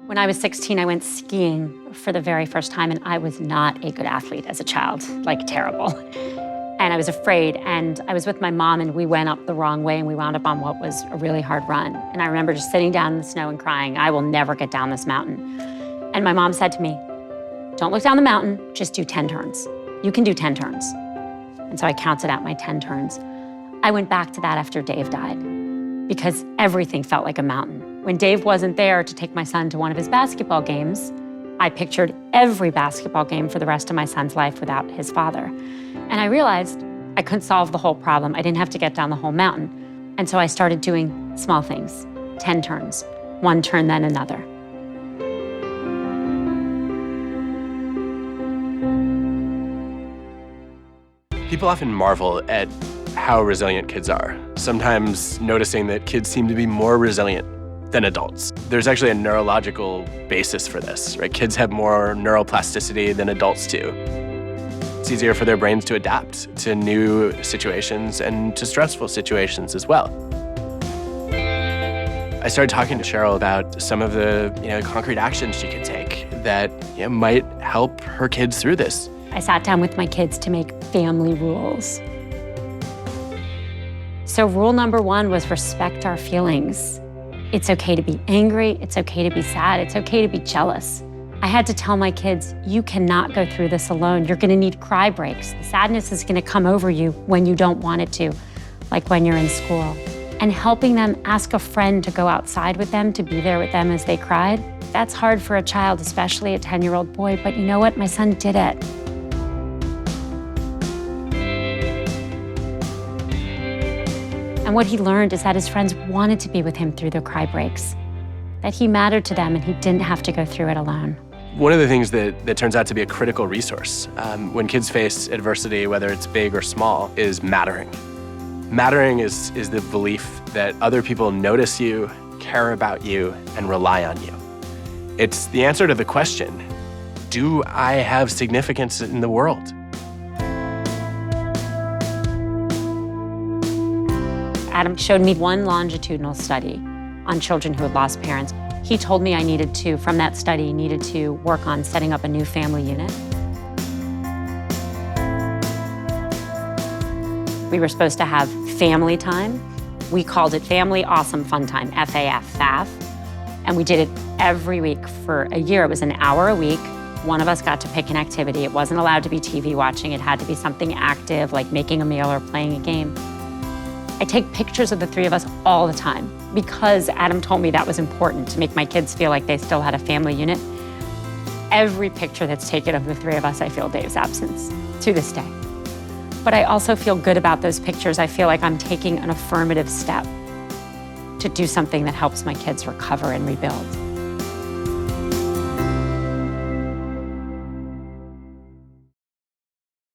When I was 16, I went skiing for the very first time, and I was not a good athlete as a child, like terrible. And I was afraid, and I was with my mom, and we went up the wrong way, and we wound up on what was a really hard run. And I remember just sitting down in the snow and crying, I will never get down this mountain. And my mom said to me, don't look down the mountain, just do 10 turns. You can do 10 turns. And so I counted out my 10 turns. I went back to that after Dave died, because everything felt like a mountain. When Dave wasn't there to take my son to one of his basketball games, I pictured every basketball game for the rest of my son's life without his father. And I realized I couldn't solve the whole problem. I didn't have to get down the whole mountain. And so I started doing small things, 10 turns, one turn, then another. People often marvel at how resilient kids are, sometimes noticing that kids seem to be more resilient than adults. There's actually a neurological basis for this, right? Kids have more neuroplasticity than adults do. It's easier for their brains to adapt to new situations and to stressful situations as well. I started talking to Cheryl about some of the concrete actions she could take that might help her kids through this. I sat down with my kids to make family rules. So rule number 1 was respect our feelings. It's okay to be angry, it's okay to be sad, it's okay to be jealous. I had to tell my kids, you cannot go through this alone. You're gonna need cry breaks. The sadness is gonna come over you when you don't want it to, like when you're in school. And helping them ask a friend to go outside with them, to be there with them as they cried, that's hard for a child, especially a 10-year-old boy, but you know what? My son did it. And what he learned is that his friends wanted to be with him through the cry breaks, that he mattered to them and he didn't have to go through it alone. One of the things that turns out to be a critical resource when kids face adversity, whether it's big or small, is mattering. Mattering is the belief that other people notice you, care about you, and rely on you. It's the answer to the question, do I have significance in the world? Adam showed me one longitudinal study on children who had lost parents. He told me I needed to, from that study, needed to work on setting up a new family unit. We were supposed to have family time. We called it Family Awesome Fun Time, FAF, FAF. And we did it every week for a year. It was an hour a week. One of us got to pick an activity. It wasn't allowed to be TV watching. It had to be something active, like making a meal or playing a game. I take pictures of the 3 of us all the time because Adam told me that was important to make my kids feel like they still had a family unit. Every picture that's taken of the 3 of us, I feel Dave's absence to this day. But I also feel good about those pictures. I feel like I'm taking an affirmative step to do something that helps my kids recover and rebuild.